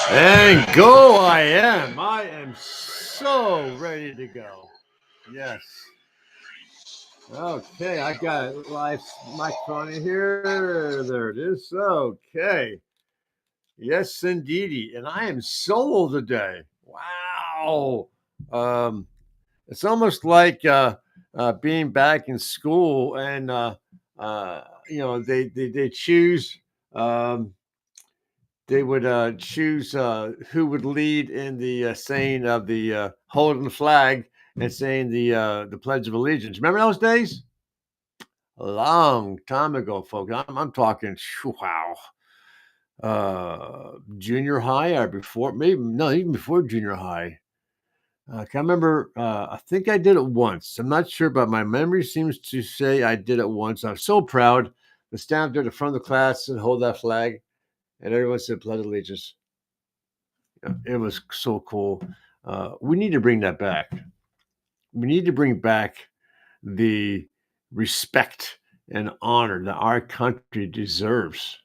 And go I am. I am so ready to go. Yes. Okay, I got a live microphone in here. There it is. Okay. Yes, indeedy. And I am solo today. Wow. It's almost like being back in school and, they choose, they would choose who would lead in the saying of the holding the flag and saying the Pledge of Allegiance. Remember those days? A long time ago, folks. I'm talking, wow. Junior high or before, maybe no, even before junior high. I can't remember. I think I did it once. I'm not sure, but my memory seems to say I did it once. I'm so proud to stand there at the front of the class and hold that flag, and everyone said "Pledge of Allegiance." Yeah, it was so cool. We need to bring that back. We need to bring back the respect and honor that our country deserves.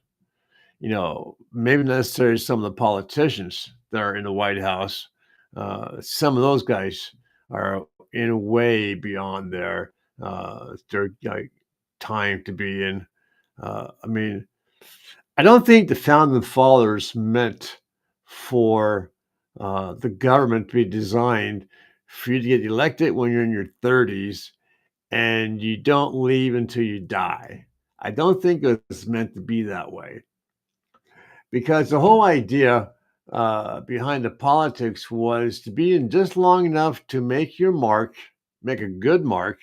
Maybe not necessarily some of the politicians that are in the White House. Some of those guys are in way beyond their time to be in. I don't think the founding fathers meant for the government to be designed for you to get elected when you're in your 30s and you don't leave until you die. I don't think it's meant to be that way because the whole idea behind the politics was to be in just long enough to make your mark, make a good mark,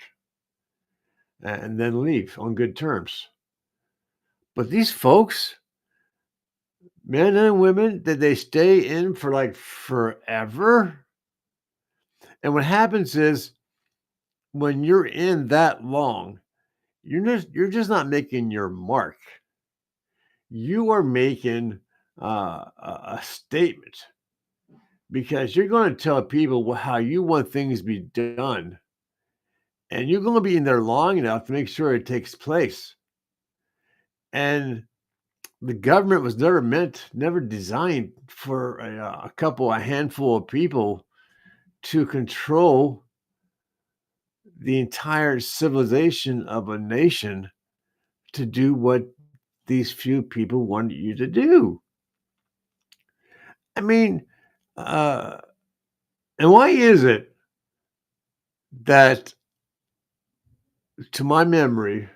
and then leave on good terms. But these folks, men and women, did they stay in for like forever? And what happens is when you're in that long, you're just not making your mark. You are making a statement because you're going to tell people how you want things to be done, and you're going to be in there long enough to make sure it takes place. And the government was never designed for a handful of people to control the entire civilization of a nation to do what these few people want you to do. I mean, uh, and why is it that, to my memory,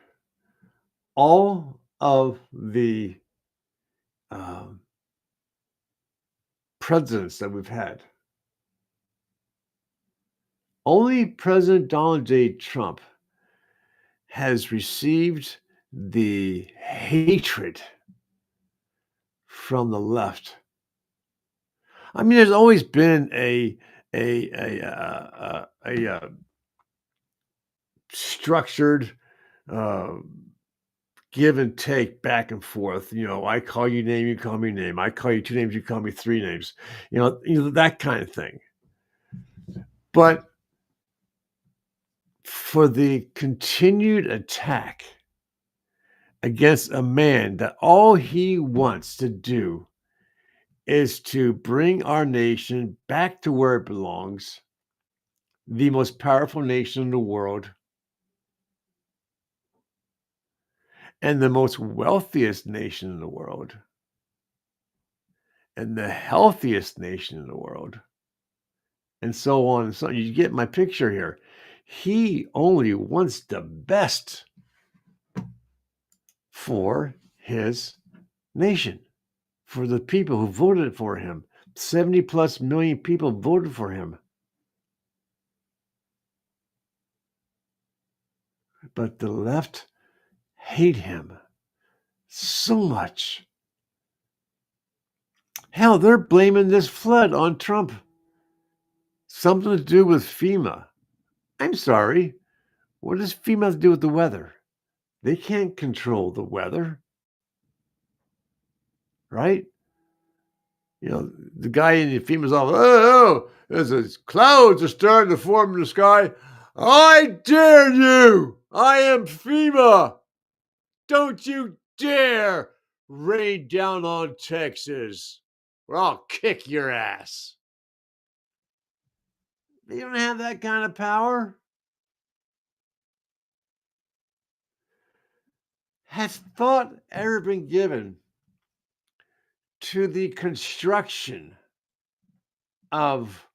all of the um, presidents that we've had, only President Donald J. Trump has received the hatred from the left? I mean, there's always been a structured uh, give and take back and forth. You know, I call you name, you call me name. I call you two names, you call me three names. That kind of thing. But for the continued attack against a man that all he wants to do is to bring our nation back to where it belongs, the most powerful nation in the world, and the most wealthiest nation in the world, and the healthiest nation in the world, and so on and so on. You get my picture here. He only wants the best for his nation, for the people who voted for him. 70 plus million people voted for him. But the left hate him so much. Hell, they're blaming this flood on Trump. Something to do with FEMA. I'm sorry. What does FEMA have to do with the weather? They can't control the weather, right? The guy in the FEMA's office, there's clouds are starting to form in the sky. I dare you! I am FEMA! Don't you dare rain down on Texas, or I'll kick your ass. They don't have that kind of power. Has thought ever been given to the construction of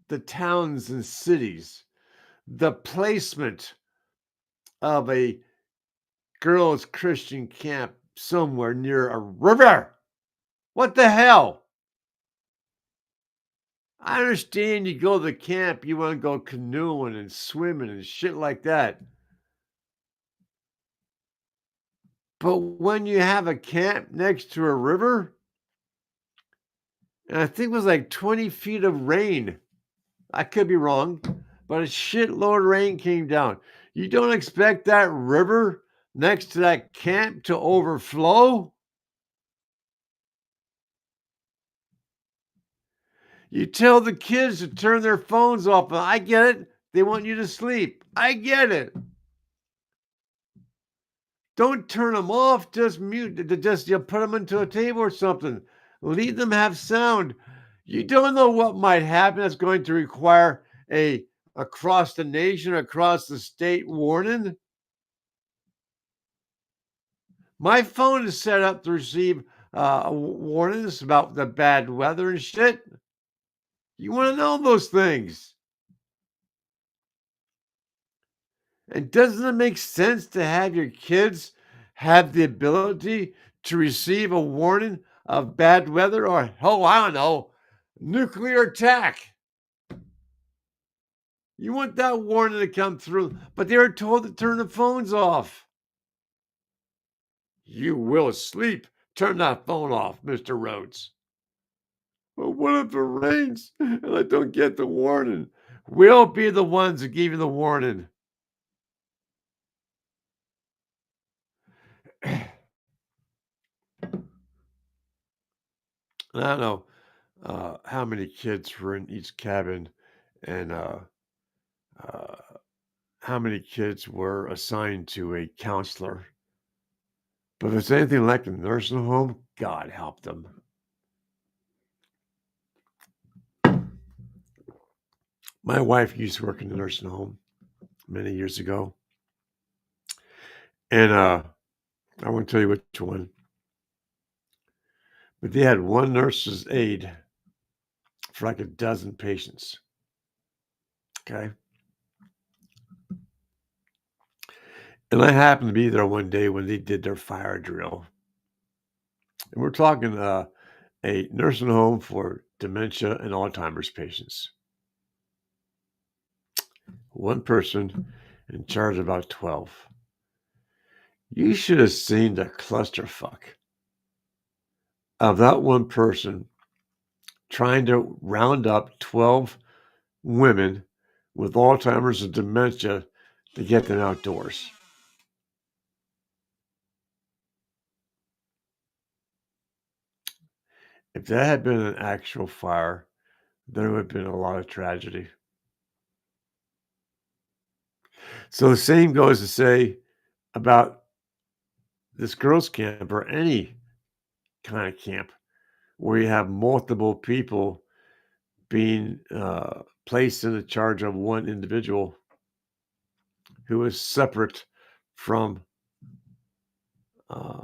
the towns and cities, the placement of a girls' Christian camp somewhere near a river? What the hell? I understand you go to the camp, you want to go canoeing and swimming and shit like that. But when you have a camp next to a river, and I think it was like 20 feet of rain, I could be wrong, but a shitload of rain came down. You don't expect that river next to that camp to overflow? You tell the kids to turn their phones off. I get it. They want you to sleep. I get it. Don't turn them off. Just mute. Just put them into a table or something. Leave them have sound. You don't know what might happen. That's going to require a across the nation, across the state warning. My phone is set up to receive warnings about the bad weather and shit. You want to know those things. And doesn't it make sense to have your kids have the ability to receive a warning of bad weather or, oh, I don't know, nuclear attack? You want that warning to come through, but they were told to turn the phones off. You will sleep. Turn that phone off, Mr. Rhodes. Well, what if it rains and I don't get the warning? We'll be the ones who give you the warning. I don't know how many kids were in each cabin and uh, how many kids were assigned to a counselor. But if it's anything like a nursing home, God help them. My wife used to work in a nursing home many years ago. And I won't tell you which one, but they had one nurse's aide for like a dozen patients. Okay. And I happened to be there one day when they did their fire drill. And we're talking a nursing home for dementia and Alzheimer's patients. One person in charge of about 12. You should have seen the clusterfuck of that one person trying to round up 12 women with Alzheimer's and dementia to get them outdoors. If that had been an actual fire, there would have been a lot of tragedy. So the same goes to say about this girls' camp or any kind of camp where you have multiple people being placed in the charge of one individual who is separate from uh,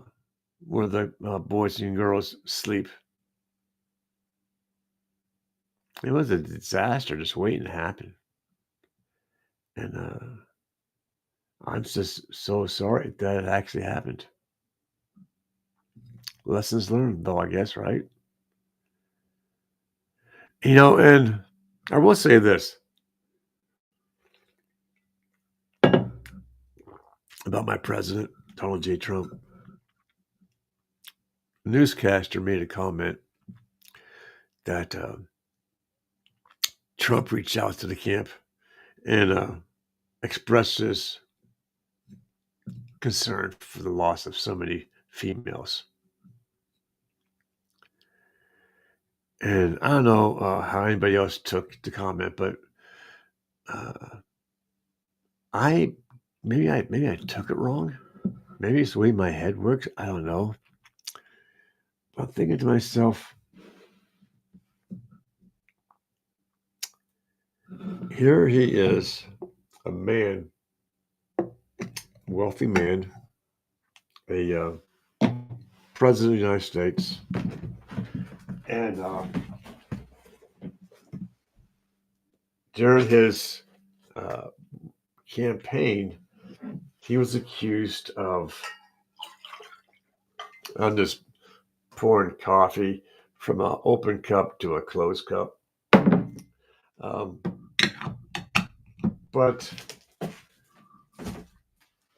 where the boys and girls sleep. It was a disaster just waiting to happen. And I'm just so sorry that it actually happened. Lessons learned, though, I guess, right? And I will say this about my president, Donald J. Trump. A newscaster made a comment that Trump reached out to the camp and expressed his concern for the loss of so many females. And I don't know how anybody else took the comment, but uh, I maybe I took it wrong. Maybe it's the way my head works. I don't know. I'm thinking to myself, here he is, a man, wealthy man, a president of the United States, and during his uh, campaign, he was accused of, I'm just pouring coffee from an open cup to a closed cup. Um, but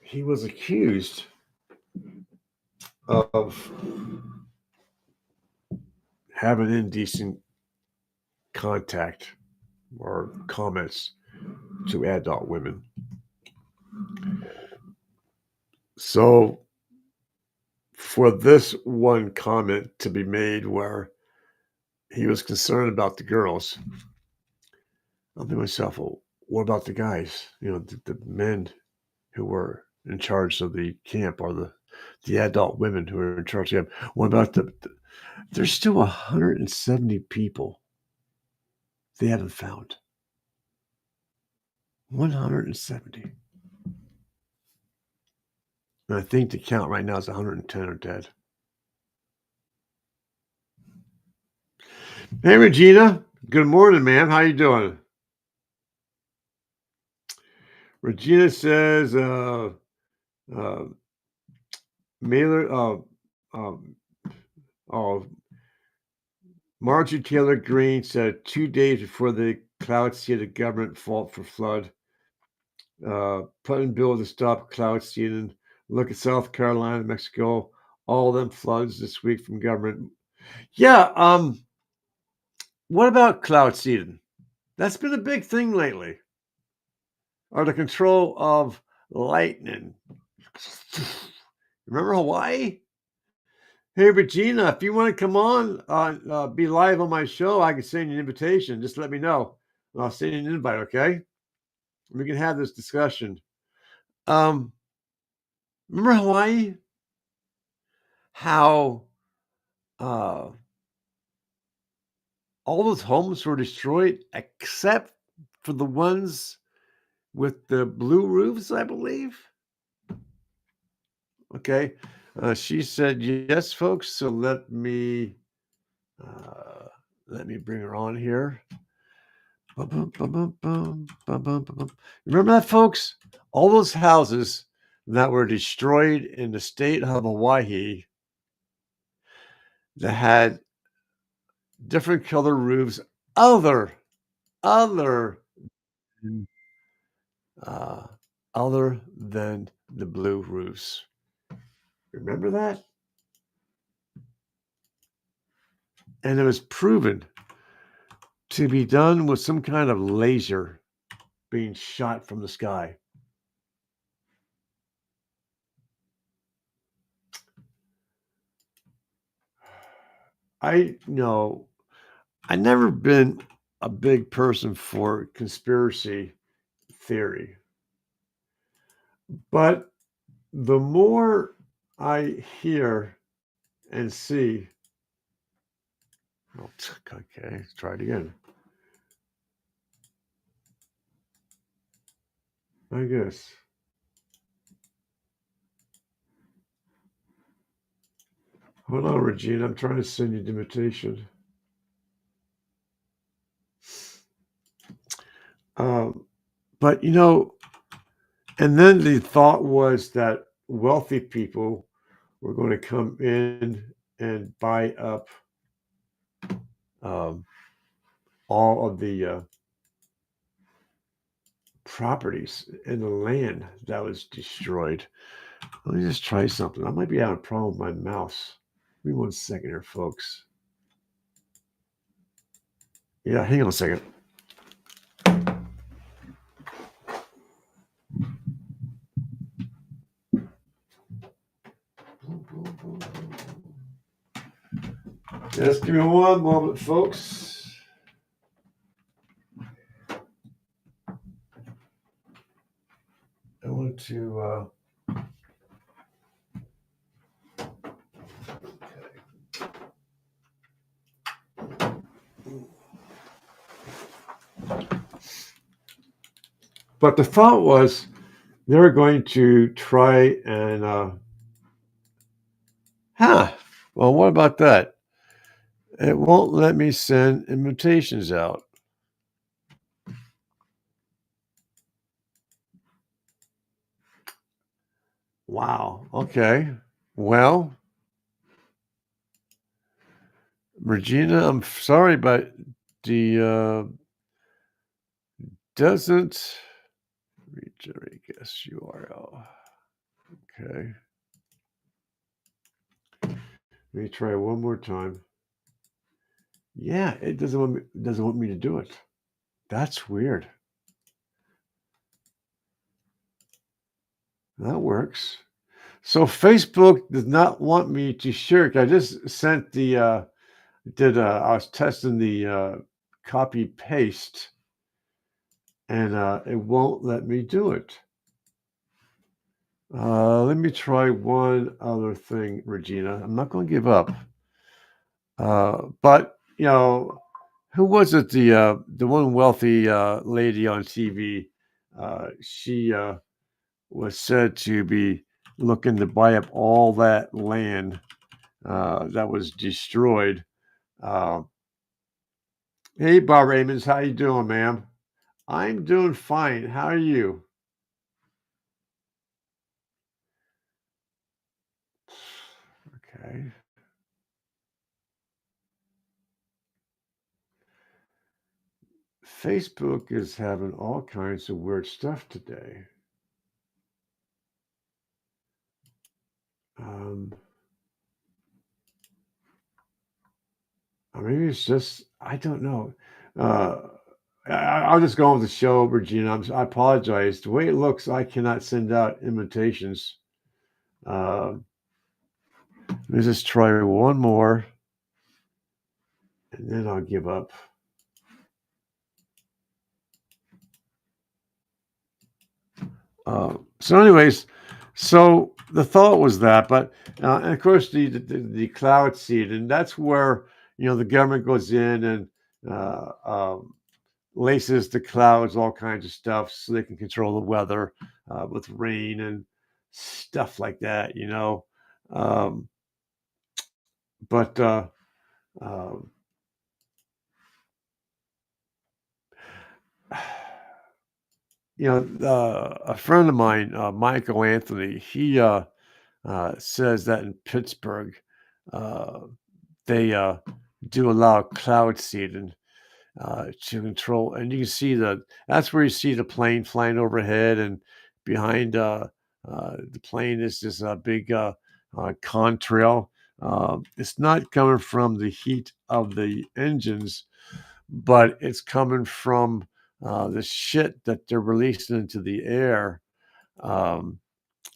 he was accused of having indecent contact or comments to adult women. So, for this one comment to be made where he was concerned about the girls, I'm thinking to myself, well, what about the guys? The men who were in charge of the camp or the adult women who are in charge of the camp. What about there's still 170 people they haven't found. 170. And I think the count right now is 110 are dead. Hey, Regina. Good morning, ma'am. How you doing? Regina says, uh, Mailer, um, oh, Marjorie Taylor Greene said 2 days before the cloud seeded government fault for flood. Putting bill to stop cloud seeding. Look at South Carolina, Mexico, all them floods this week from government. Yeah, what about cloud seeding? That's been a big thing lately. Or the control of lightning. Remember Hawaii? Hey, Regina, if you want to come on, be live on my show, I can send you an invitation. Just let me know, and I'll send you an invite. Okay, we can have this discussion. Um, Remember Hawaii? How uh, all those homes were destroyed except for the ones with the blue roofs, I believe. Okay, she said yes, folks. So uh, let me bring her on here. Bum, bum, bum, bum, bum, bum, bum, bum, bum. Remember that, folks? All those houses that were destroyed in the state of Hawaii that had different color roofs, other, other, than, uh, other than the blue roofs. Remember that? And it was proven to be done with some kind of laser being shot from the sky. I know I never been a big person for conspiracy theory, but the more I hear and see, oh, okay, let's try it again. I guess. Hold on, Regina. I'm trying to send you the invitation. But and then the thought was that wealthy people were going to come in and buy up um, all of the properties and the land that was destroyed. Let me just try something. I might be having a problem with my mouse. Give me 1 second here, folks. Yeah, hang on a second. Just give me one moment, folks. I want to. But the thought was they're going to try and. Well, what about that? It won't let me send invitations out. Wow. Okay. Well, Regina, I'm sorry, but the doesn't regenerate guest URL. Okay. Let me try one more time. Yeah, it doesn't want me to do it. That's weird. That works. So Facebook does not want me to share it. I just sent the I was testing the copy paste, and it won't let me do it. Let me try one other thing, Regina. I'm not going to give up. But who was it? The one wealthy lady on TV. She was said to be looking to buy up all that land that was destroyed. Uh, hey, Bob Raymond, how you doing, ma'am? I'm doing fine. How are you? Okay. Facebook is having all kinds of weird stuff today. Um, or maybe it's just, I don't know. Uh, I'll just go on with the show, Regina. I apologize. The way it looks, I cannot send out invitations. Uh, Let me just try one more, and then I'll give up. So, anyways, so the thought was that, but and of course the cloud seed, and that's where the government goes in and uh, um, laces the clouds, all kinds of stuff, so they can control the weather with rain and stuff like that. Um, but um, a friend of mine, Michael Anthony, he says that in Pittsburgh, uh, they do allow cloud seeding to control, and you can see that's where you see the plane flying overhead, and behind the plane is this big contrail. It's not coming from the heat of the engines, but it's coming from the shit that they're releasing into the air. Um,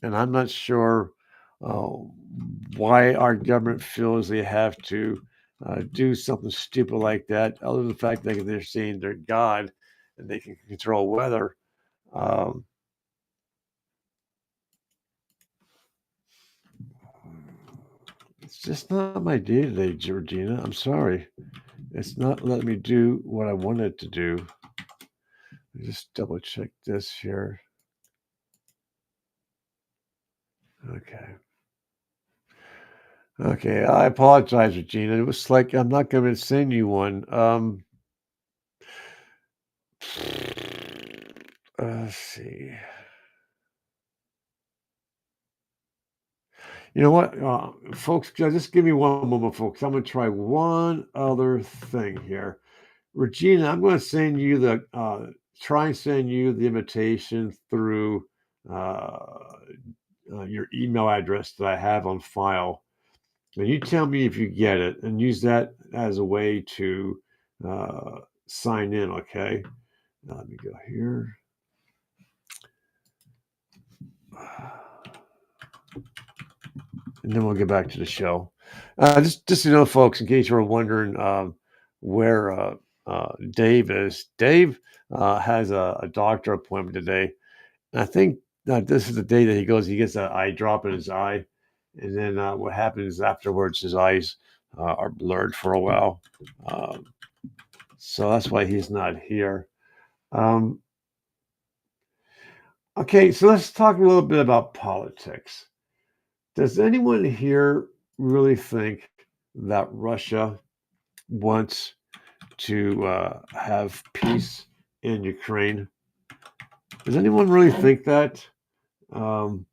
and I'm not sure uh, why our government feels they have to do something stupid like that, other than the fact that they're saying they're God and they can control weather. Um, it's just not my day today, Georgina. I'm sorry. It's not letting me do what I wanted to do. Let me just double check this here. Okay. Okay. I apologize, Regina. It was like I'm not going to send you one. Let's see. You know what, folks? Just give me one moment, folks. I'm going to try one other thing here. Regina, I'm going to send you try and send you the invitation through uh, your email address that I have on file. And you tell me if you get it and use that as a way to sign in, okay? Let me go here. And then we'll get back to the show. Just folks, in case you were wondering where Dave is, Dave has a doctor appointment today. And I think this is the day that he gets an eye drop in his eye. And then what happens afterwards, his eyes are blurred for a while. Um, so that's why he's not here. Um, okay, so let's talk a little bit about politics. Does anyone here really think that Russia wants to have peace in Ukraine? Does anyone really think that? Um,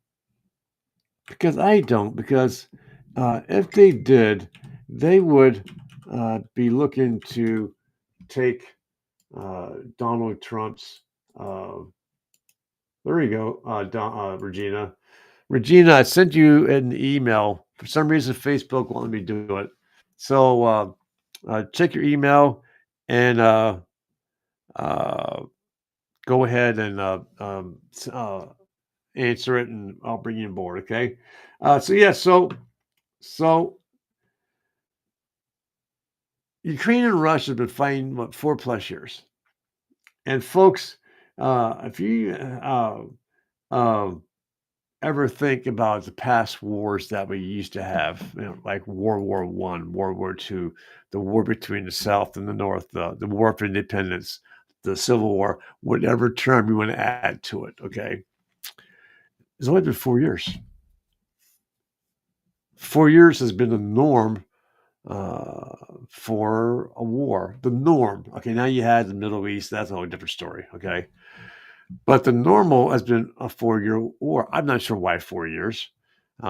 because I don't. Because if they did, they would be looking to take Donald Trump's. Uh, there you go, Regina. Regina, I sent you an email. For some reason, Facebook won't let me do it. So check your email and uh, go ahead and answer it, and I'll bring you on board. Okay. So Ukraine and Russia have been fighting what 4+ years, and folks, if you um, ever think about the past wars that we used to have, like World War I, World War II, the war between the South and the North, the War for Independence, the Civil War, whatever term you want to add to it, okay? It's only been 4 years. 4 years has been the norm for a war. The norm. Okay, now you had the Middle East. That's a whole different story. Okay, but the normal has been a 4-year war. I'm not sure why 4 years.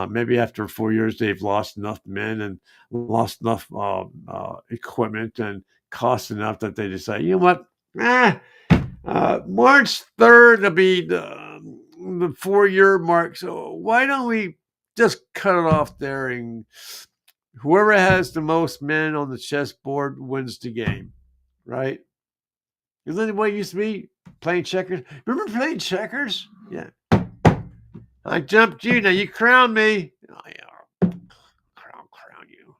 Maybe after 4 years, they've lost enough men and lost enough equipment and cost enough that they decide, you know what? Eh, March 3rd will be the 4 year mark. So why don't we just cut it off there, and whoever has the most men on the chessboard wins the game, right? Isn't that the way it used to be? Playing checkers. Remember playing checkers? Yeah. I jumped you. Now you crown me. Oh, yeah. Crown you.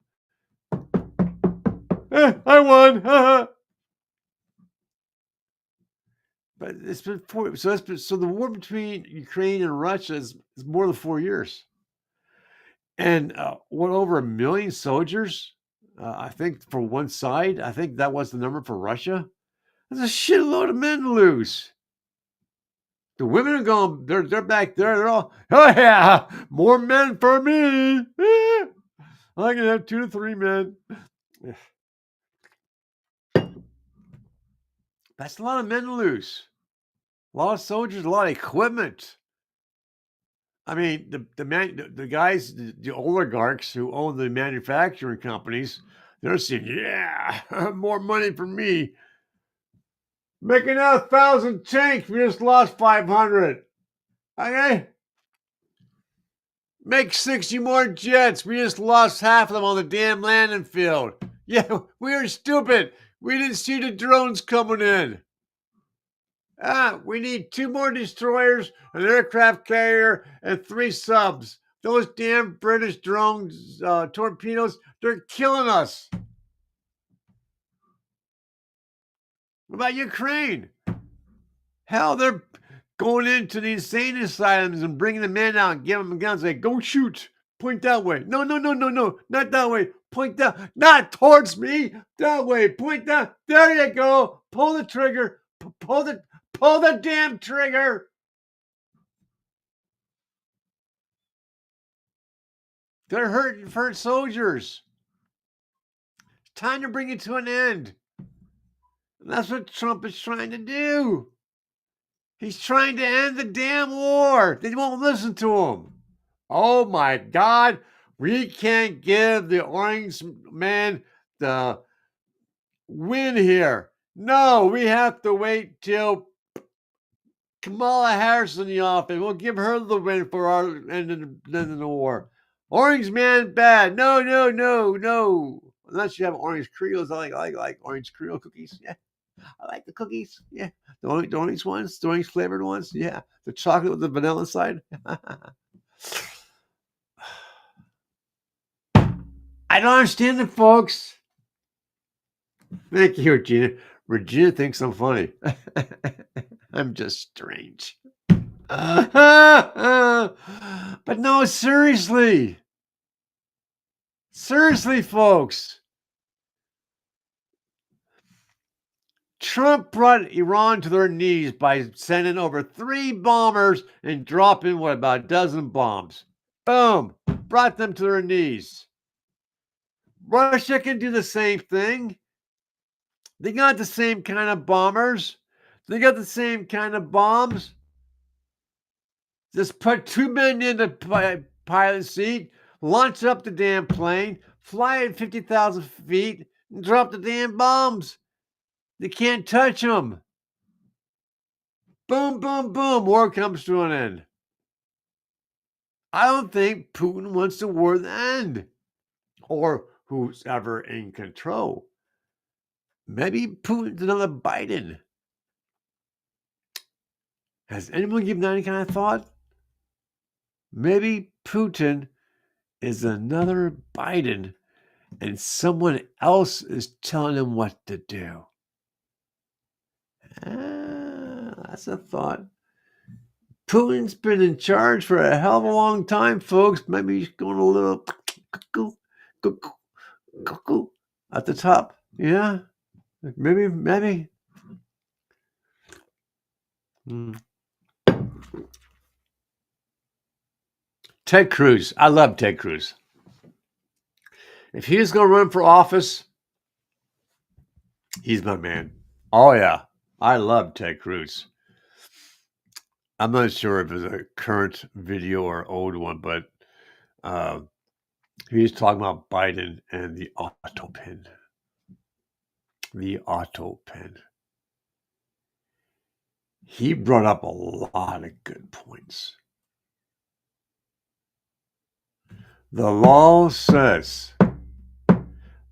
I won. But it's been so the war between Ukraine and Russia is more than 4 years, and what, over 1 million soldiers? I think for one side. I think that was the number for Russia. There's a shitload of men to lose. The women are going. They're back there. They're all, oh yeah, more men for me. I can have 2 to 3 men. That's a lot of men to lose. A lot of soldiers, a lot of equipment. I mean, the guys, the oligarchs who own the manufacturing companies, they're saying, yeah, more money for me. Making another 1,000 tanks. We just lost 500. Okay. Make 60 more jets. We just lost half of them on the damn landing field. Yeah, we were stupid. We didn't see the drones coming in. We need 2 more destroyers, an aircraft carrier, and 3 subs. Those damn British drones, torpedoes, they're killing us. What about Ukraine? Hell, they're going into the insane asylums and bringing the men out and giving them guns. Like, go shoot. Point that way. No, not that way. Point that, not towards me. That way. Point that. There you go. Pull the trigger. Pull the damn trigger. They're hurt soldiers. It's time to bring it to an end. And that's what Trump is trying to do. He's trying to end the damn war. They won't listen to him. Oh my God. We can't give the orange man the win here. No, we have to wait till Kamala Harris is in the office. We'll give her the win for our end of the war. Orange man bad. No. Unless you have orange Creoles. I like orange Creole cookies. Yeah. I like the cookies. Yeah. The orange ones, the orange flavored ones. Yeah. The chocolate with the vanilla inside. I don't understand it, folks. Thank you, Regina. Regina thinks I'm funny. I'm just strange. But no, seriously. Seriously, folks. Trump brought Iran to their knees by sending over 3 bombers and dropping, what, about a dozen bombs. Boom. Brought them to their knees. Russia can do the same thing. They got the same kind of bombers. They got the same kind of bombs. Just put 2 men in the pilot seat, launch up the damn plane, fly at 50,000 feet, and drop the damn bombs. They can't touch them. Boom, boom, boom. War comes to an end. I don't think Putin wants the war to end, or who's ever in control. Maybe Putin's another Biden. Has anyone given that any kind of thought? Maybe Putin is another Biden and someone else is telling him what to do. That's a thought. Putin's been in charge for a hell of a long time, folks. Maybe he's going a little cuckoo at the top. Yeah, maybe. Ted Cruz. I love Ted Cruz. If he was going to run for office, he's my man. Oh, yeah. I love Ted Cruz. I'm not sure if it's a current video or old one, but Uh, he's talking about Biden and the auto pen. The auto pen. He brought up a lot of good points. The law says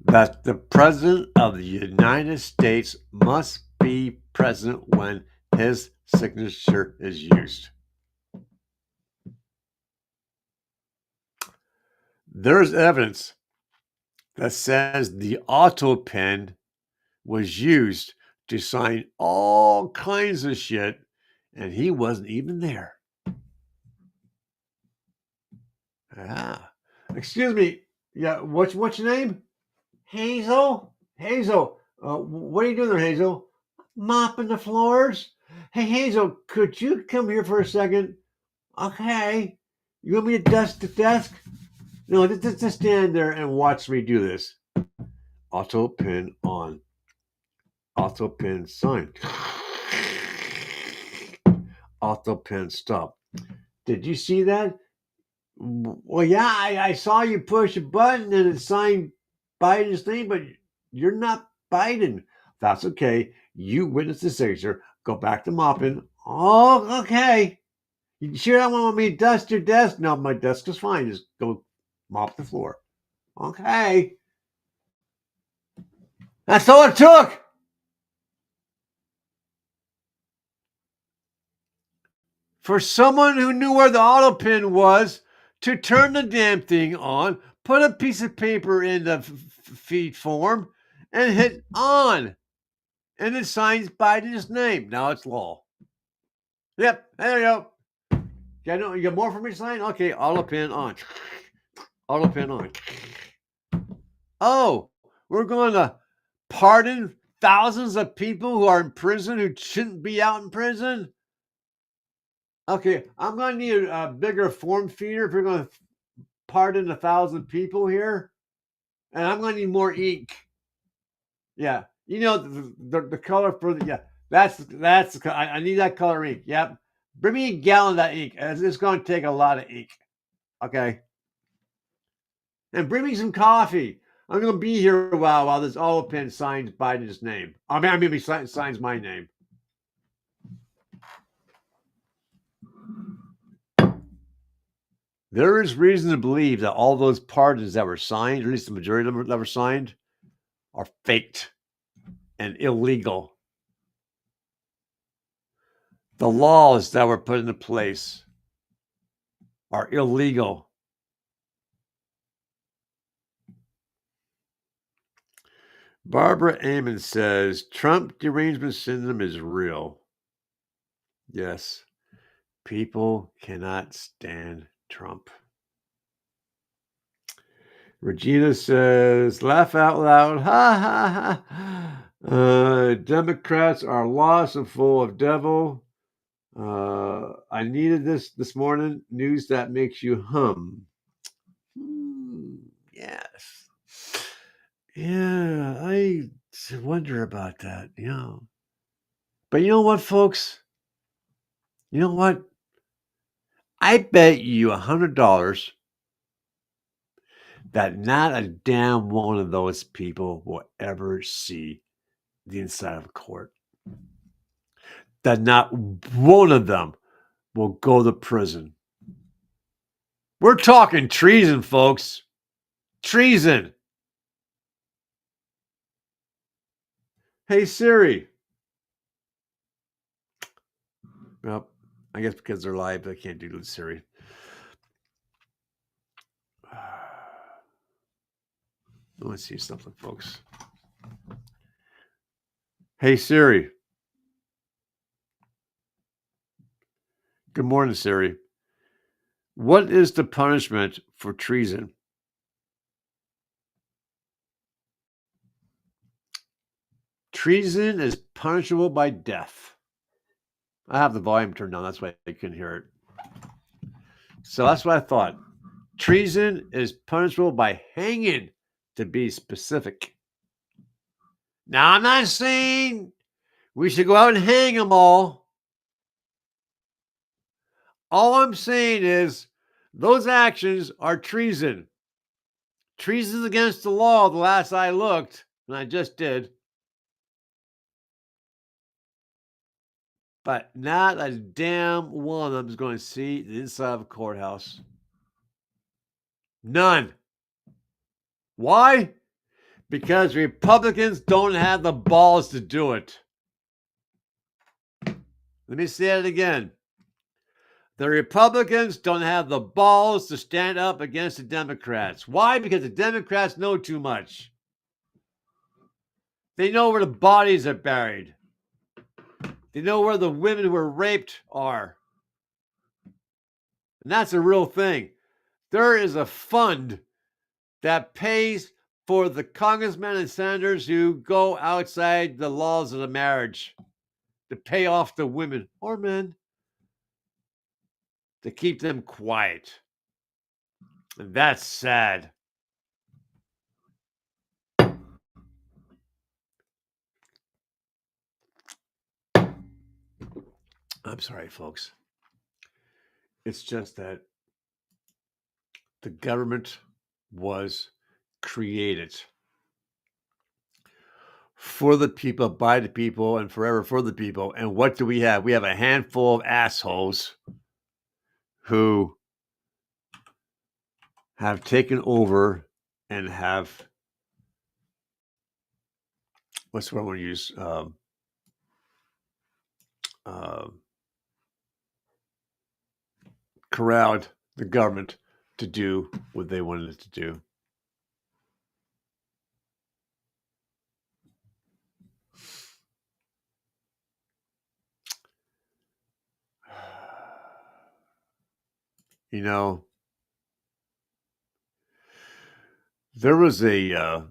that the President of the United States must be present when his signature is used. There's evidence that says the auto pen was used to sign all kinds of shit, and he wasn't even there. Ah. Excuse me. Yeah, what's your name? Hazel? Hazel, what are you doing there, Hazel? Mopping the floors? Hey, Hazel, could you come here for a second? Okay. You want me to dust the desk? No, just stand there and watch me do this. Auto pin on. Auto pin sign. Auto pin stop. Did you see that? Well, yeah, I saw you push a button and it signed Biden's name, but you're not Biden. That's okay. You witnessed the signature. Go back to mopping. Oh, okay. You sure don't want me to dust your desk? No, my desk is fine. Just go mop the floor. Okay. That's all it took. For someone who knew where the auto pin was to turn the damn thing on, put a piece of paper in the feed form, and hit on. And it signs Biden's name. Now it's law. Yep, there you go. You got more for me to sign? Okay, auto pin on. Auto pin on. Oh, we're going to pardon thousands of people who are in prison who shouldn't be out in prison? Okay, I'm going to need a bigger form feeder if we're going to pardon 1,000 people here. And I'm going to need more ink. Yeah, you know the color for the, yeah, that's I need that color ink. Yep, bring me a gallon of that ink. It's going to take a lot of ink. Okay, and bring me some coffee. I'm going to be here a while this auto pen signs Biden's name. I mean, he signs my name. There is reason to believe that all those pardons that were signed, or at least the majority of them that were signed, are faked and illegal. The laws that were put into place are illegal. Barbara Amon says Trump derangement syndrome is real. Yes, people cannot stand Trump. Regina says, laugh out loud. Ha ha ha. Democrats are lost and full of devil. I needed this morning. News that makes you hum. Yes. Yeah, I wonder about that, But you know what, folks? You know what? I bet you $100 that not a damn one of those people will ever see the inside of a court. That not one of them will go to prison. We're talking treason, folks. Treason. Hey, Siri. Well, I guess because they're live, I can't do it with Siri. Let me see something, folks. Hey, Siri. Good morning, Siri. What is the punishment for treason? Treason is punishable by death. I have the volume turned down. That's why I couldn't hear it. So that's what I thought. Treason is punishable by hanging, to be specific. Now, I'm not saying we should go out and hang them all. All I'm saying is Those actions are treason. Treason against the law, the last I looked, and I just did. But not a damn one of them is going to see the inside of a courthouse. None. Why? Because Republicans don't have the balls to do it. Let me say it again. The Republicans don't have the balls to stand up against the Democrats. Why? Because the Democrats know too much. They know where the bodies are buried. They know where the women who were raped are. And that's a real thing. There is a fund that pays for the congressmen and senators who go outside the laws of the marriage to pay off the women or men to keep them quiet. And that's sad. I'm sorry, folks. It's just that the government was created for the people, by the people, and forever for the people. And what do we have? We have a handful of assholes who have taken over and have, what's what I want to use? Corralled the government to do what they wanted it to do. You know, there was a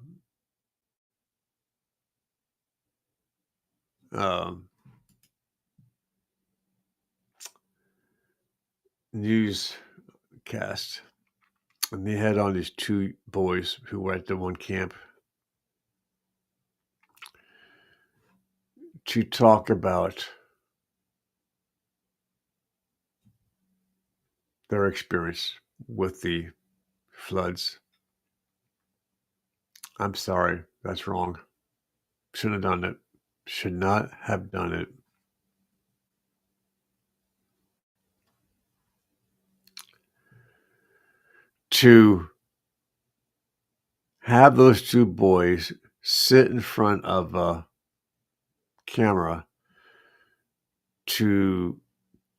newscast, and they had on these two boys who were at the one camp to talk about their experience with the floods. I'm sorry, that's wrong. Shouldn't have done it. Should not have done it. To have those two boys sit in front of a camera to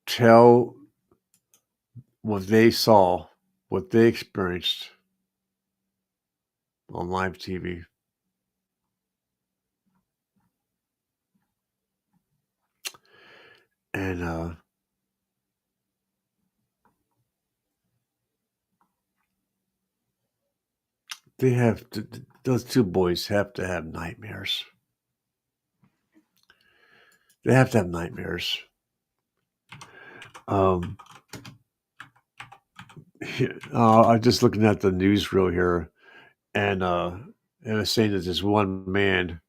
tell what they saw, what they experienced on live TV. And they have to, those two boys have to have nightmares. They have to have nightmares. I'm just looking at the newsreel here, and it was saying that this one man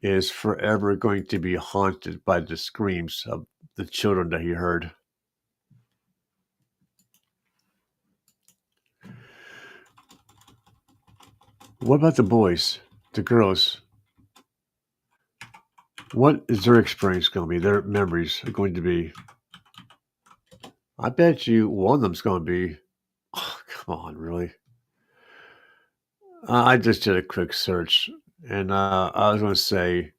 is forever going to be haunted by the screams of the children that he heard. What about the boys, the girls? What is their experience going to be? Their memories are going to be? I bet you one of them's going to be, oh, come on, really? I just did a quick search, and I was going to say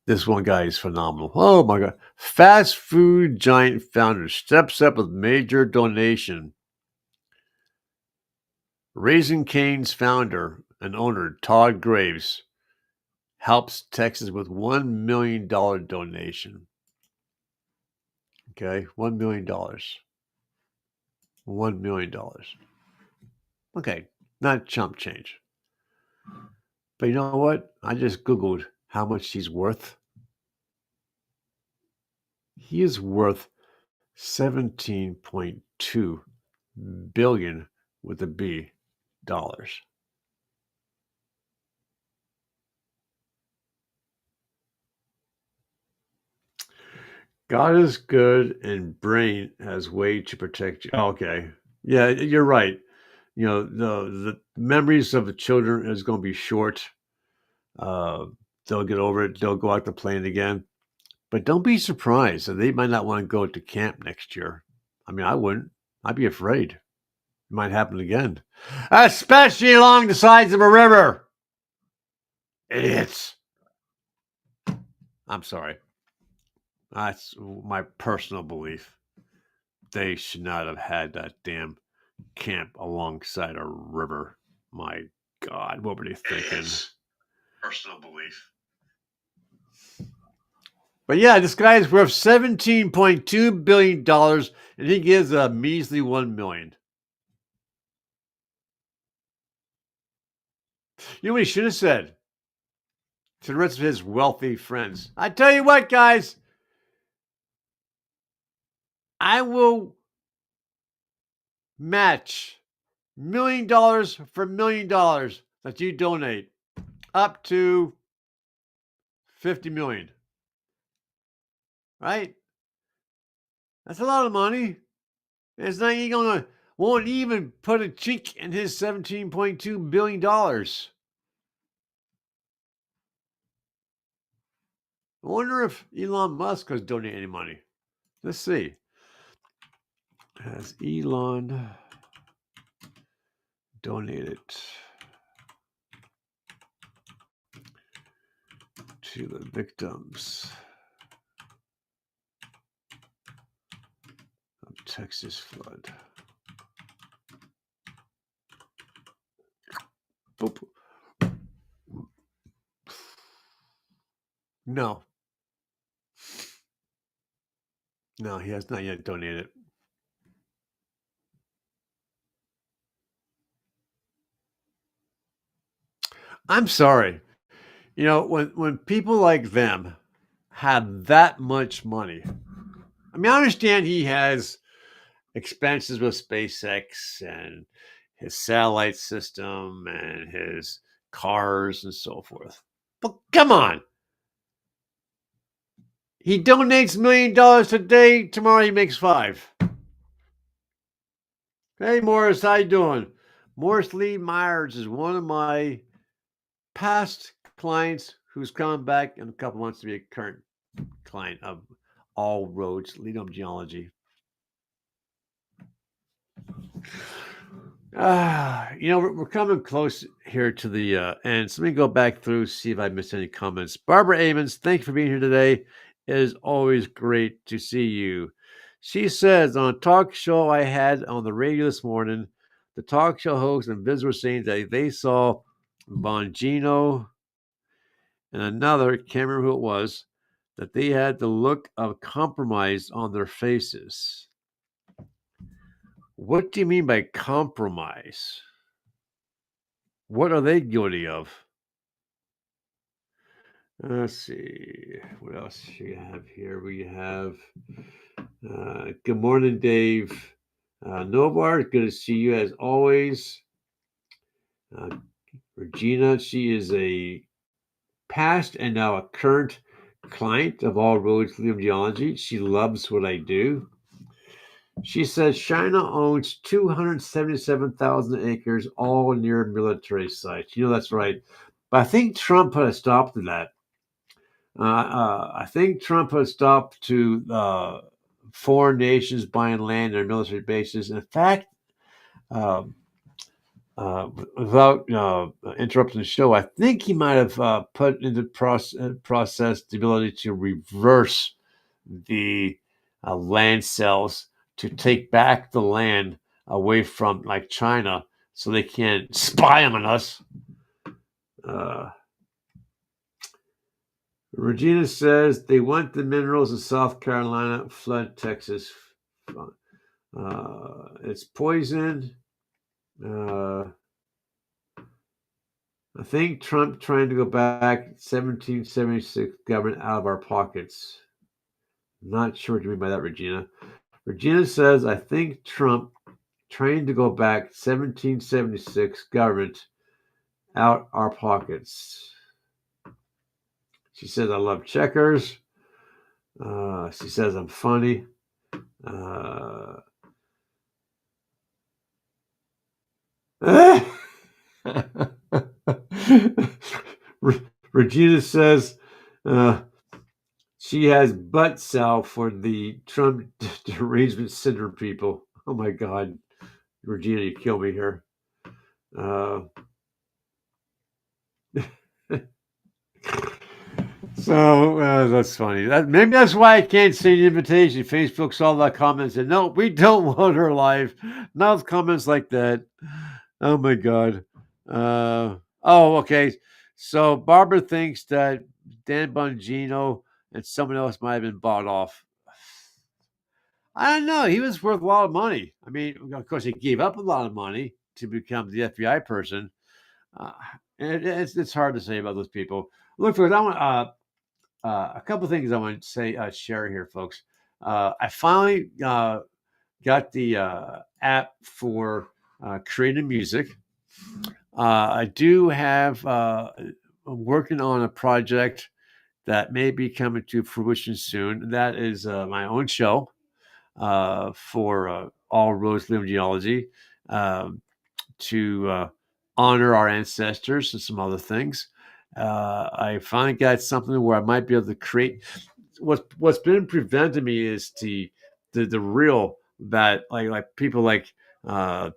this one guy is phenomenal. Oh my God. Fast food giant founder steps up with major donation. Raising Cane's founder and owner, Todd Graves, helps Texas with $1 million donation. Okay, $1 million. $1 million. Okay, not chump change. But you know what? I just Googled how much he's worth. He is worth 17.2 billion with a B dollars. God is good and brain has way to protect you. Okay. Yeah, you're right. The memories of the children is going to be short. Uh, they'll get over it. They'll go out to playing again. But don't be surprised that they might not want to go to camp next year. I mean, I wouldn't. I'd be afraid. It might happen again. Especially along the sides of a river. Idiots. I'm sorry. That's my personal belief. They should not have had that damn camp alongside a river. My God, what were they thinking? Personal belief. But yeah, this guy is worth $17.2 billion, and he gives a measly $1 million. You know what he should have said to the rest of his wealthy friends? I tell you what, guys, I will match $1 million for $1 million that you donate up to 50 million. Right? That's a lot of money. It's not even gonna won't even put a chink in his $17.2 billion. I wonder if Elon Musk has donated any money. Let's see. Has Elon donated to the victims of Texas flood? Boop. No. No, he has not yet donated. I'm sorry. When people like them have that much money, I mean, I understand he has expenses with SpaceX and his satellite system and his cars and so forth. But come on. He donates $1 million today. Tomorrow he makes 5. Hey, Morris, how you doing? Morris Lee Myers is one of my past clients who's coming back in a couple months to be a current client of All Roads Lead Geology. We're coming close here to the end. So let me go back through, see if I missed any comments. Barbara Amons, thank you for being here today. It is always great to see you. She says, on a talk show I had on the radio this morning, the talk show host and visitors were saying that they saw Bongino and another, can't remember who it was, that they had the look of compromise on their faces. What do you mean by compromise? What are they guilty of? Let's see. What else do you have here? We have good morning, Dave. Novar, good to see you as always. Regina, she is a past and now a current client of All Roads Lithium Geology. She loves what I do. She says China owns 277,000 acres, all near military sites. That's right. But I think Trump put a stop to that. I think Trump put a stop to foreign nations buying land near military bases. In fact, without interrupting the show, I think he might have put into process the ability to reverse the land sales to take back the land away from like China so they can't spy on us. Regina says they want the minerals in South Carolina, flood Texas. It's poison. I think Trump trying to go back 1776 government out of our pockets. Not sure what you mean by that, Regina. Regina says, I think Trump trying to go back 1776 government out our pockets. She says, I love checkers. She says I'm funny. Uh, Regina says uh, she has butt salve for the Trump derangement syndrome people. Oh my God, Regina, you kill me here. Uh, So that's funny. Maybe that's why I can't send the invitation. Facebook saw that comment and said, "No, we don't want her live." Not comments like that. Oh my God. Okay. So Barbara thinks that Dan Bongino and someone else might have been bought off. I don't know. He was worth a lot of money. I mean, of course, he gave up a lot of money to become the FBI person. Uh, it's hard to say about those people. Look, folks, I want a couple of things I want to say, share here, folks. I finally got the app for creating music. I do have, I'm working on a project that may be coming to fruition soon. That is my own show for all roads live geology um, to honor our ancestors and some other things. I finally got something where I might be able to create. What's been preventing me is the real that like people like uh,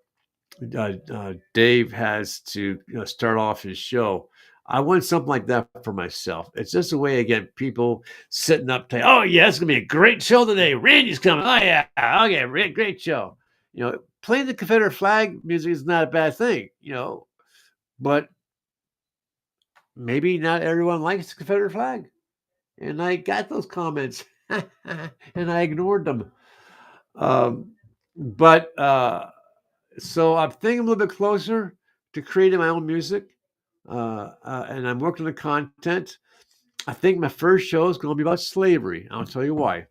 Dave has to start off his show. I want something like that for myself. It's just a way again, people sitting up to, oh yeah, it's gonna be a great show today. Randy's coming. Oh yeah, okay, great show. Playing the Confederate flag music is not a bad thing, but maybe not everyone likes the Confederate flag. And I got those comments and I ignored them. Um, but So I'm thinking a little bit closer to creating my own music, and I'm working on content. I think my first show is going to be about slavery. I'll tell you why.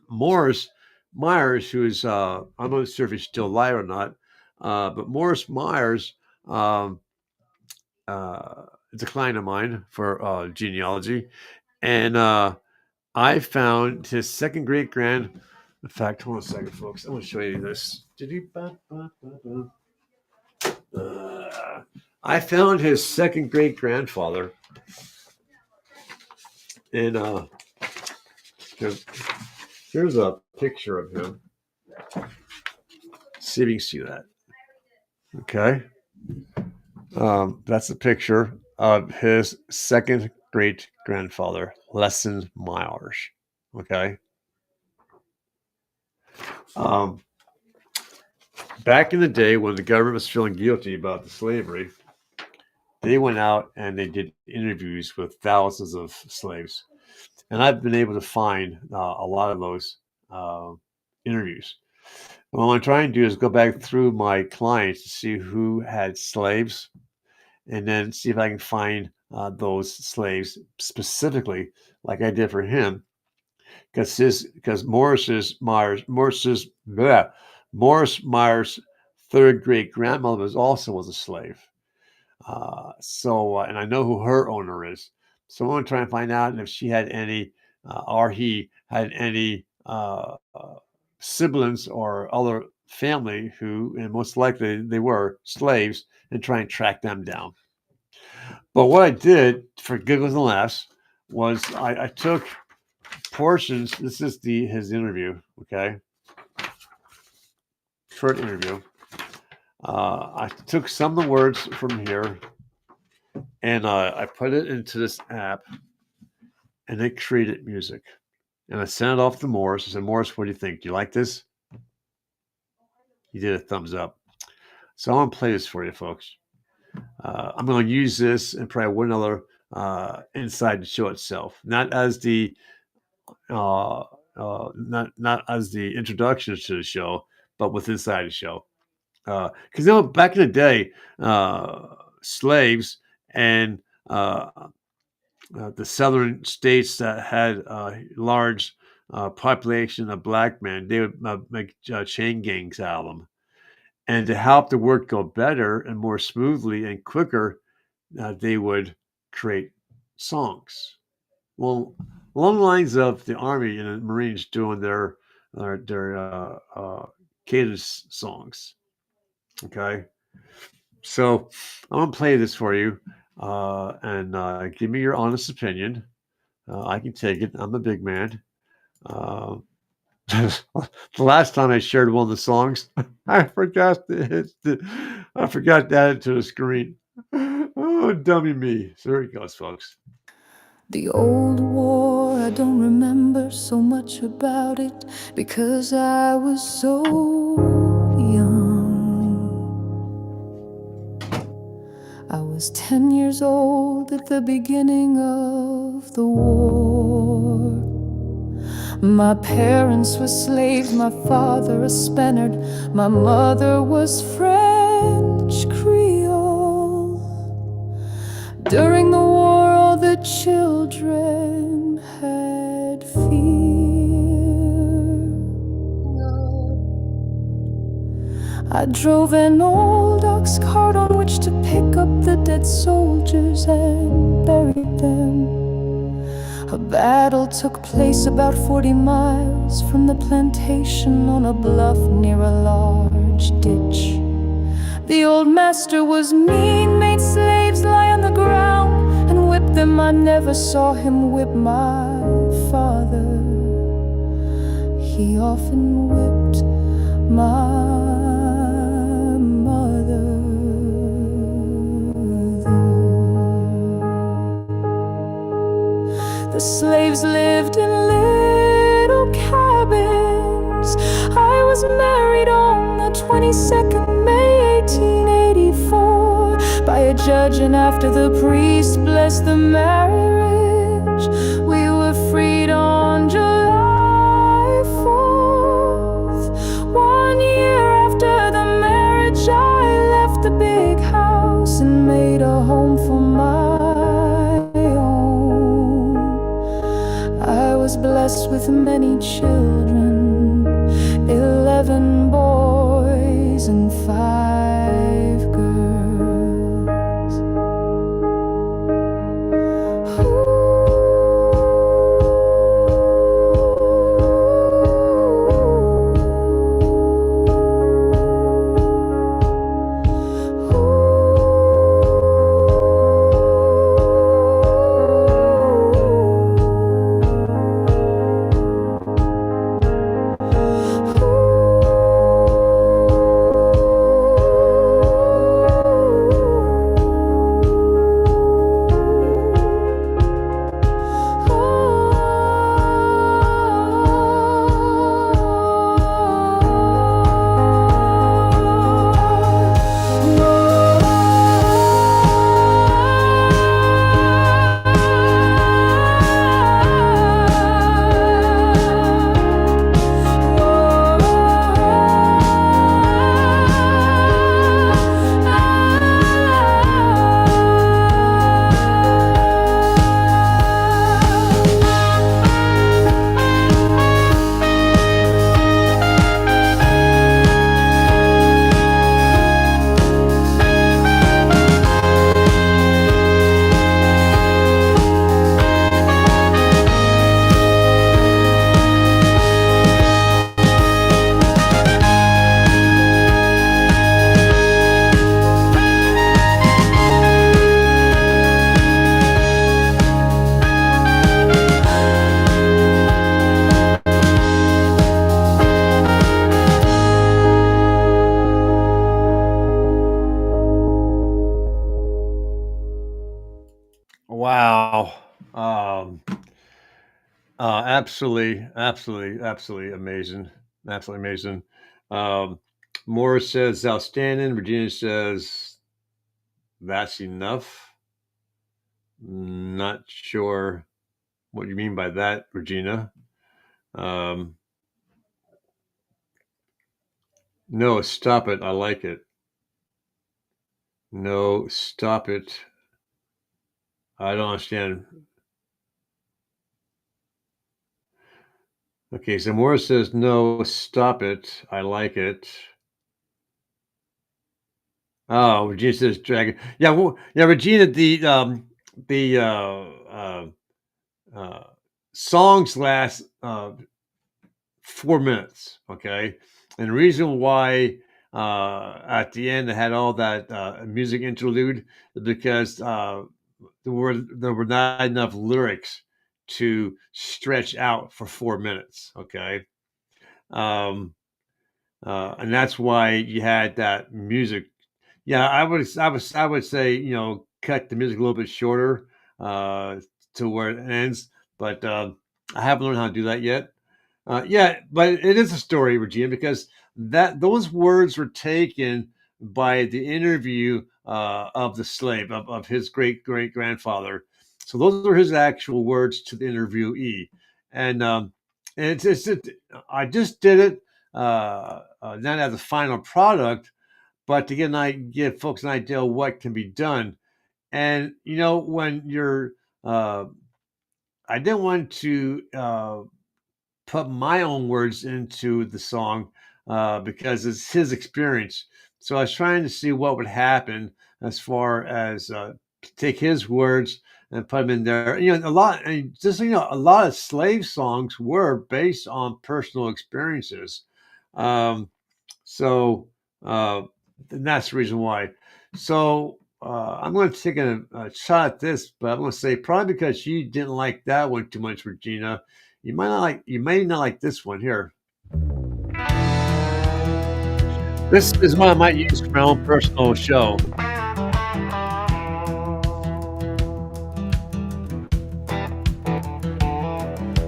Morris Myers, who is I'm not sure if he's still alive or not, but Morris Myers um, is a client of mine for genealogy, and I found his second great grand. In fact, hold on a second, folks. I want to show you this. I found his second great grandfather, and here's, here's a picture of him. See if you can see that. Okay. That's a picture of his second great grandfather, Lesson Myers. Okay. Um, Back in the day when the government was feeling guilty about the slavery, they went out and they did interviews with thousands of slaves. And I've been able to find a lot of those uh, interviews. And what I'm trying to do is go back through my clients to see who had slaves and then see if I can find those slaves specifically, like I did for him, because Morris Myers' third great grandmother was a slave. And I know who her owner is. So I want to try and find out if she had any, or he had any siblings or other family who, and most likely they were slaves, and try and track them down. But what I did for giggles and laughs was I took portions. This is his interview. Okay, short interview. I took some of the words from here and I put it into this app, and it created music. And I sent it off to Morris. I said, Morris, what do you think? Do you like this? He did a thumbs up. So I'm going to play this for you, folks. I'm going to use this and probably one other inside the show itself, not as the not as the introduction to the show, but with inside the show. Because back in the day, slaves and the southern states that had a large population of black men, they would make chain gangs out of them. And to help the work go better and more smoothly and quicker, they would create songs. Well, along the lines of the Army and the Marines doing their cadence songs. Okay, so I'm gonna play this for you, and give me your honest opinion. I can take it. I'm a big man. Uh, the last time I shared one of the songs, I forgot to add it to the screen. Oh, dummy me. So here it goes, folks. The old war, I don't remember so much about it because I was so young. I was 10 years old at the beginning of the war. My parents were slaves, my father a Spaniard, my mother was French Creole. During the war, all the children had fear. I drove an old ox cart on which to pick up the dead soldiers and bury them. A battle took place about 40 miles from the plantation on a bluff near a large ditch. The old master was mean, made slaves lie on the ground and whipped them. I never saw him whip my father. He often whipped my mother. The slaves lived in little cabins. I was married on the 22nd May 1884 by a judge, and after the priest blessed the marriage, we were freed on July 4th. 1 year after the marriage, I left the big house and made a home for my own. I was blessed with many children, 11 boys and 5 girls. Wow. Um, absolutely amazing. Absolutely amazing. Um, Morris says outstanding. Virginia says that's enough. Not sure what you mean by that, Regina. Um, no, stop it. I like it. No, stop it. I don't understand. Okay, so Morris says no, stop it. I like it. Oh, Regina says dragon. Yeah, well, yeah, Regina, the uh, songs last 4 minutes. Okay, and the reason why at the end they had all that music interlude is because there were not enough lyrics to stretch out for 4 minutes. Okay, um, and that's why you had that music. Yeah, I would say, cut the music a little bit shorter uh, to where it ends, but I haven't learned how to do that yet. Yeah, but it is a story, Regina, because that those words were taken by the interview of the slave of his great grandfather. So those were his actual words to the interviewee, and I just did it not as a final product, but to give folks an idea of what can be done. And when you're, I didn't want to put my own words into the song because it's his experience. So I was trying to see what would happen as far as take his words and put them in there. A lot of slave songs were based on personal experiences. Um, so uh, and that's the reason why. So I'm going to take a shot at this, but I'm going to say probably because you didn't like that one too much, Regina. You may not like this one here. This is one I might use for my own personal show.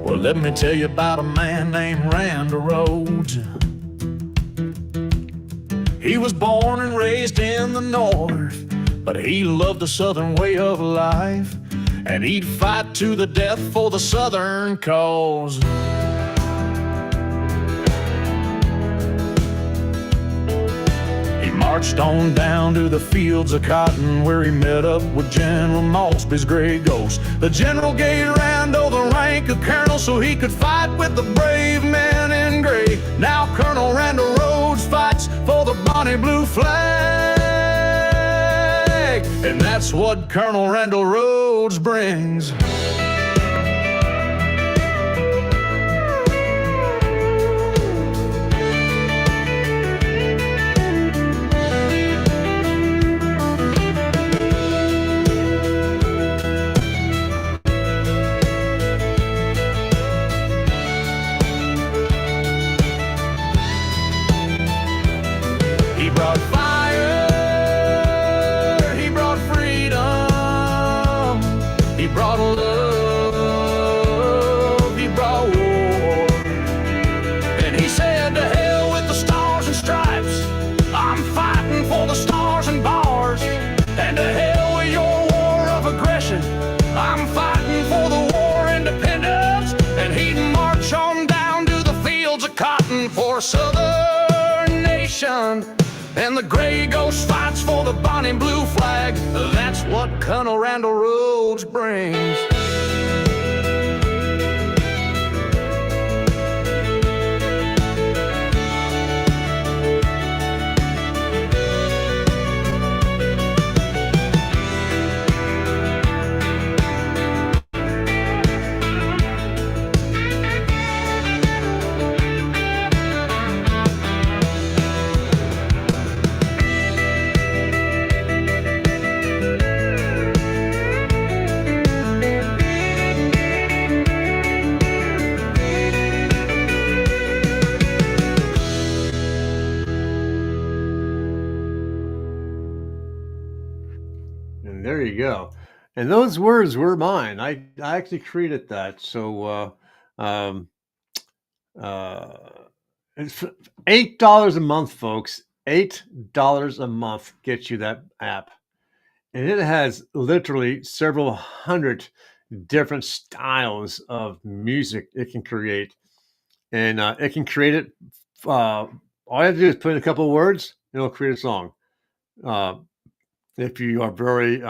Well, let me tell you about a man named Randall Rhodes. He was born and raised in the North, but he loved the Southern way of life, and he'd fight to the death for the Southern cause. He marched on down to the fields of cotton, where he met up with General Mosby's gray ghost. The general gave Randall the rank of colonel so he could fight with the brave men in gray. Now Colonel Randall Rhodes fights for the bonnie blue flag, and that's what Colonel Randall Rhodes brings. He brought fire, he brought freedom, he brought love, he brought war. And he said, to hell with the stars and stripes, I'm fighting for the stars and bars. And to hell with your war of aggression, I'm fighting for the war of independence. And he'd march on down to the fields of cotton for a Southern nation. And the gray ghost fights for the bonnie blue flag. That's what Colonel Randall Rhodes brings. And there you go. And those words were mine. I actually created that. So um, uh, it's $8 a month, folks. $8 a month gets you that app. And it has literally several hundred different styles of music it can create. And it can create it. All you have to do is put in a couple of words, and it'll create a song. Uh, if you are very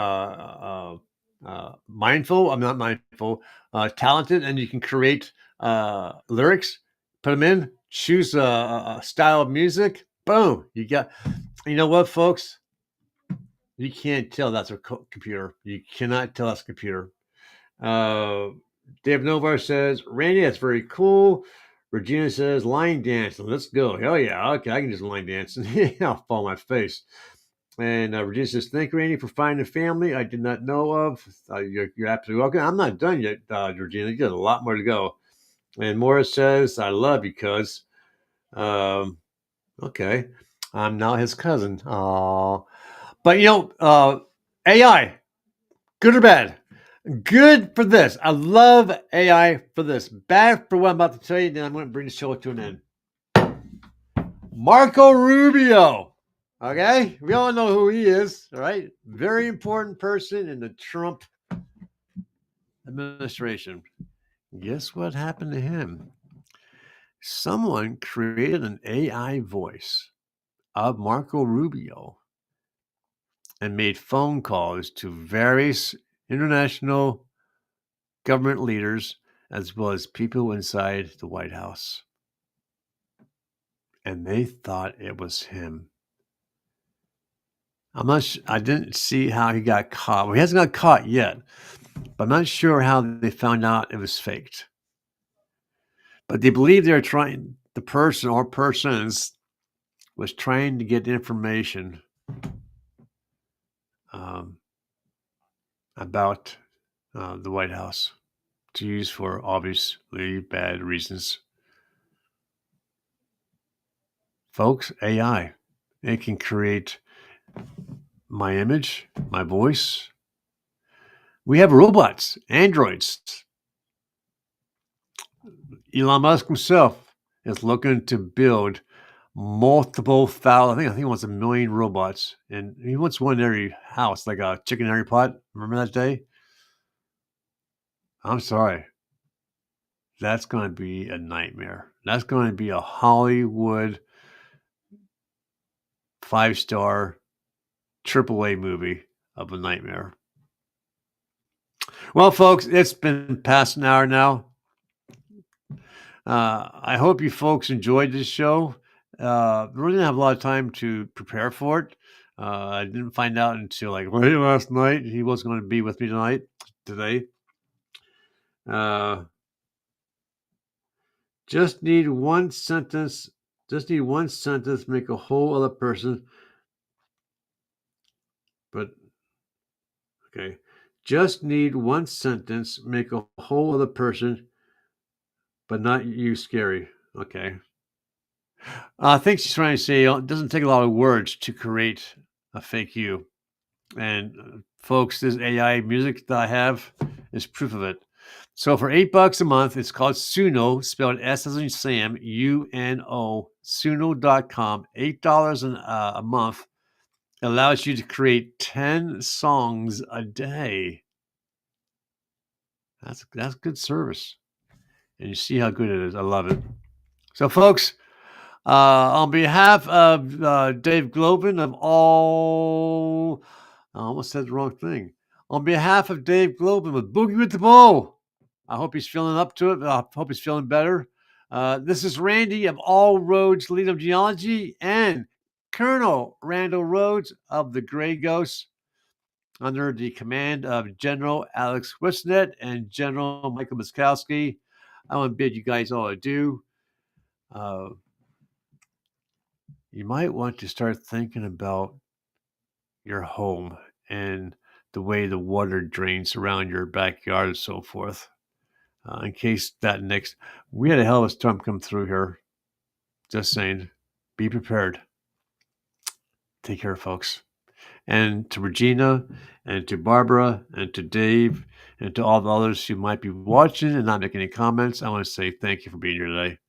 mindful, I'm not mindful, talented, and you can create lyrics, put them in, choose a style of music, boom, you got. You know what, folks? You can't tell that's a computer. You cannot tell that's a computer. Uh, Dave Novar says, Randy, that's very cool. Regina says, line dancing. Let's go. Hell yeah. Okay, I can just line dance. I'll fall on my face. And Regina says, thank you, Randy, for finding a family I did not know of. You're absolutely welcome. I'm not done yet, Regina. You got a lot more to go. And Morris says, I love you, cuz. Okay. I'm now his cousin. Aww. But, AI, good or bad? Good for this. I love AI for this. Bad for what I'm about to tell you. Then I'm going to bring the show to an end. Marco Rubio. Okay. We all know who he is. All right. Very important person in the Trump administration. Guess what happened to him? Someone created an AI voice of Marco Rubio and made phone calls to various international government leaders as well as people inside the White House. And they thought it was him. I didn't see how he got caught. Well, he hasn't got caught yet, but I'm not sure how they found out it was faked. But they believe they're trying, the person or persons was trying to get information about the White House to use for obviously bad reasons. Folks, AI, it can create my image, my voice. We have robots, androids. Elon Musk himself is looking to build multiple thousand. I think he wants 1 million robots, and he wants one in every house, like a chicken in every pot. Remember that day? I'm sorry. That's going to be a nightmare. That's going to be a Hollywood 5-star AAA movie of a nightmare. Well, folks, it's been past an hour now. I hope you folks enjoyed this show. We really didn't have a lot of time to prepare for it. I didn't find out until like late last night he was going to be with me today. Just need one sentence. Make a whole other person. But okay, just need one sentence. Make a whole other person, but not you scary. Okay. I think she's trying to say it doesn't take a lot of words to create a fake you. And folks, this AI music that I have is proof of it. So for $8 a month, it's called Suno, spelled S as in Sam, UNO, Suno.com. $8 a month allows you to create 10 songs a day. That's good service. And you see how good it is. I love it. So folks, on behalf of Dave Globin of all, I almost said the wrong thing. On behalf of Dave Globin with Boogie with the Bull, I hope he's feeling up to it. I hope he's feeling better. This is Randy of All Roads Lead of Geology and Col Randall Rhodes of the Gray Ghosts under the command of General Alex Wisnet and General Michael Miskowski. I want to bid you guys all adieu. You might want to start thinking about your home and the way the water drains around your backyard and so forth. In case we had a hell of a storm come through here. Just saying, be prepared. Take care, folks. And to Regina, and to Barbara, and to Dave, and to all the others who might be watching and not making any comments, I want to say thank you for being here today.